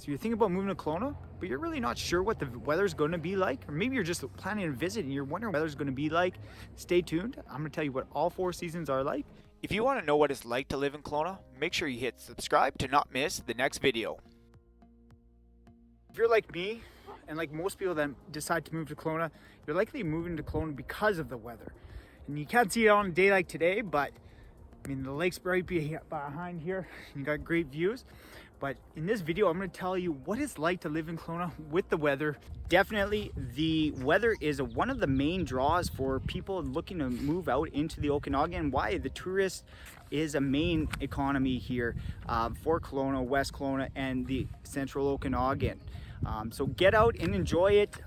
So you're thinking about moving to Kelowna, but you're really not sure what the weather's going to be like, or maybe you're just planning to visit and you're wondering what the weather's going to be like. Stay tuned. I'm going to tell you what all 4 seasons are like. If you want to know what it's like to live in Kelowna, make sure you hit subscribe to not miss the next video. If you're like me, and like most people that decide to move to Kelowna, you're likely moving to Kelowna because of the weather. And you can't see it on a day like today, but I mean, the lake's right behind here. You got great views. But in this video, I'm going to tell you what it's like to live in Kelowna with the weather. Definitely, the weather is one of the main draws for people looking to move out into the Okanagan. Why? The tourist is a main economy here for Kelowna, West Kelowna, and the central Okanagan. So get out and enjoy it.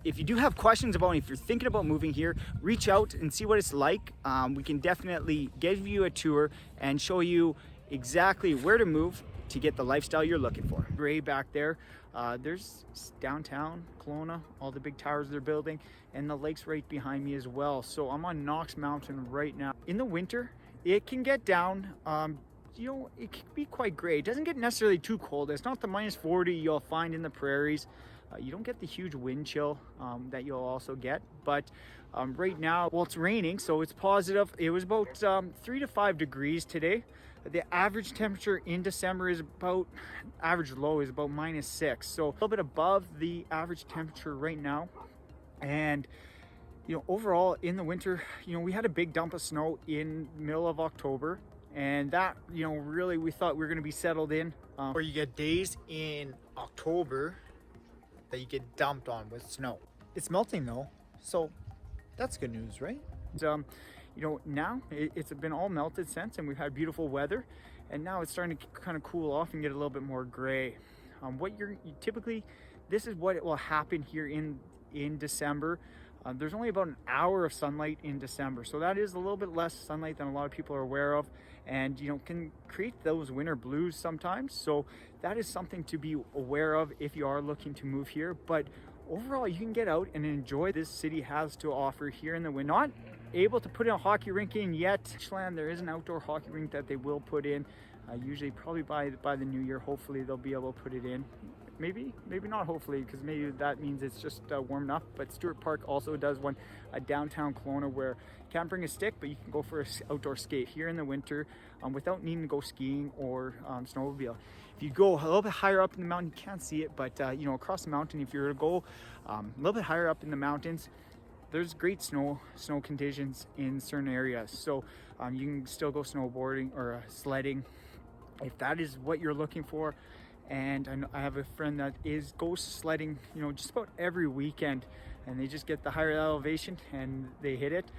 If you do have questions about, if you're thinking about moving here, reach out and see what it's like. We can definitely give you a tour and show you exactly where to move to get the lifestyle you're looking for. Gray back there, there's downtown Kelowna, all the big towers they're building, and the lake's right behind me as well. So I'm on Knox Mountain right now. In the winter, it can get down, you know, it can be quite gray. It doesn't get necessarily too cold. It's not the -40 you'll find in the prairies. You don't get the huge wind chill that you'll also get. But right now, well, it's raining, so it's positive. It was about 3 to 5 degrees today. The average temperature in December is about, average low is about -6. So a little bit above the average temperature right now. And you know, overall in the winter, you know, we had a big dump of snow in middle of October. And that, you know, really we thought we were going to be settled in. Or you get days in October that you get dumped on with snow. It's melting though, so that's good news, right? You know, now it's been all melted since, and we've had beautiful weather, and now it's starting to kind of cool off and get a little bit more gray. Typically, this is what will happen here in December. There's only about an hour of sunlight in December, so that is a little bit less sunlight than a lot of people are aware of, and you know, can create those winter blues sometimes. So that is something to be aware of if you are looking to move here. But overall, you can get out and enjoy this city has to offer here in the winter. Not able to put in a hockey rink in yet. There is an outdoor hockey rink that they will put in, usually probably by the new year. Hopefully they'll be able to put it in. Maybe not hopefully, because maybe that means it's just warm enough. But Stewart Park also does one downtown Kelowna where you can't bring a stick, but you can go for an outdoor skate here in the winter without needing to go skiing or snowmobile. If you go a little bit higher up in the mountain, you can't see it, but you know, across the mountain, if you were to go a little bit higher up in the mountains, there's great snow conditions in certain areas. So you can still go snowboarding or sledding if that is what you're looking for. And I have a friend that goes sledding, you know, just about every weekend, and they just get the higher elevation and they hit it.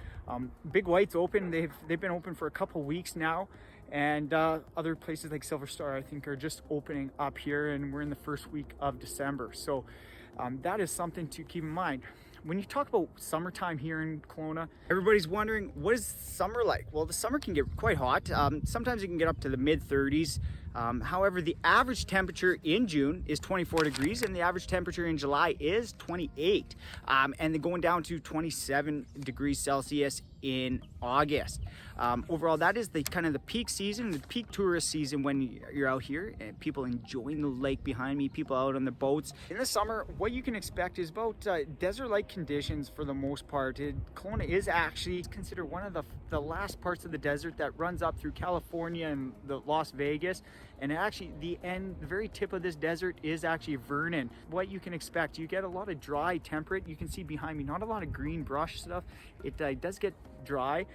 Big White's open. They've been open for a couple weeks now, and other places like Silver Star, I think, are just opening up here, and we're in the first week of December. So that is something to keep in mind. When you talk about summertime here in Kelowna, everybody's wondering, what is summer like? Well, the summer can get quite hot. Sometimes it can get up to the mid-30s. However, the average temperature in June is 24 degrees, and the average temperature in July is 28. And then going down to 27 degrees Celsius in August. Overall, that is the kind of the peak season, the peak tourist season when you're out here, and people enjoying the lake behind me, people out on the boats. In the summer, what you can expect is about desert-like conditions for the most part. Kelowna is actually considered one of the last parts of the desert that runs up through California and the Las Vegas. And actually the very tip of this desert is actually Vernon. What you can expect, you get a lot of dry temperate. You can see behind me, not a lot of green brush stuff. It does get dry,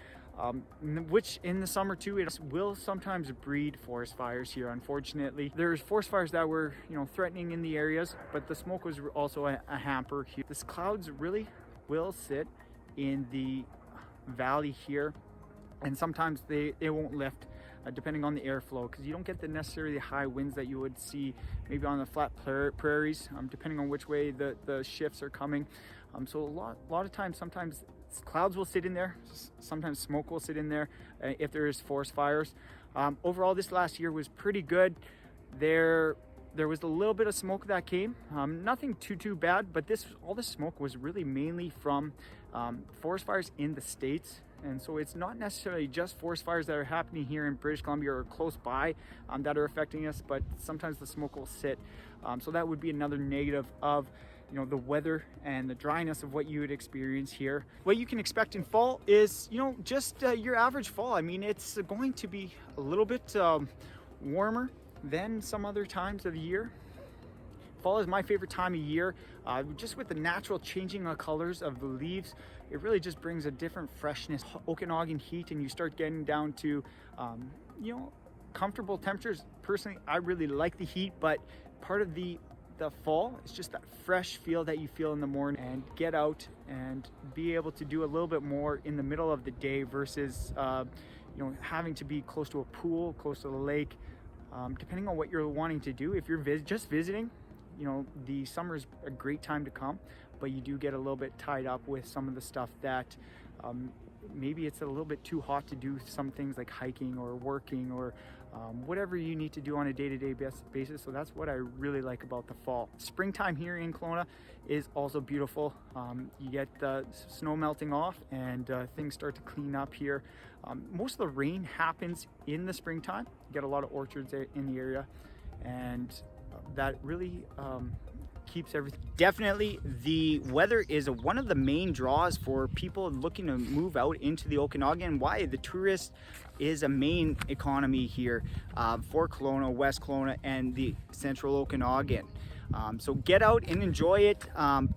which in the summer too, it will sometimes breed forest fires here. Unfortunately, there's forest fires that were, you know, threatening in the areas, but the smoke was also a hamper here. This clouds really will sit in the valley here, and sometimes they won't lift depending on the airflow, because you don't get the necessarily high winds that you would see maybe on the flat prairies, depending on which way the shifts are coming. So a lot of times, sometimes clouds will sit in there, sometimes smoke will sit in there if there is forest fires. Overall, this last year was pretty good. There was a little bit of smoke that came, nothing too bad, but all this smoke was really mainly from forest fires in the States. And so it's not necessarily just forest fires that are happening here in British Columbia or close by that are affecting us, but sometimes the smoke will sit. So that would be another negative of the weather and the dryness of what you would experience here. What you can expect in fall is just your average fall. I mean, it's going to be a little bit warmer than some other times of the year. Fall is my favorite time of year, just with the natural changing of colors of the leaves. It really just brings a different freshness, Okanagan heat, and you start getting down to comfortable temperatures. Personally, I really like the heat, but part of the fall is just that fresh feel that you feel in the morning, and get out and be able to do a little bit more in the middle of the day versus having to be close to a pool, close to the lake, depending on what you're wanting to do. If you're just visiting, the summer is a great time to come, but you do get a little bit tied up with some of the stuff that maybe it's a little bit too hot to do some things like hiking or working or whatever you need to do on a day-to-day basis. So that's what I really like about the fall. Springtime here in Kelowna is also beautiful. You get the snow melting off, and things start to clean up here. Most of the rain happens in the springtime. You get a lot of orchards in the area, and that really keeps everything. Definitely the weather is one of the main draws for people looking to move out into the Okanagan. Why? The tourist is a main economy here for Kelowna, West Kelowna, and the central Okanagan. So get out and enjoy it.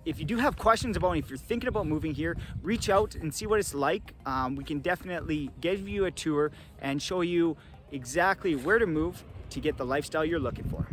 If you do have questions about, if you're thinking about moving here, reach out and see what it's like. We can definitely give you a tour and show you exactly where to move to get the lifestyle you're looking for.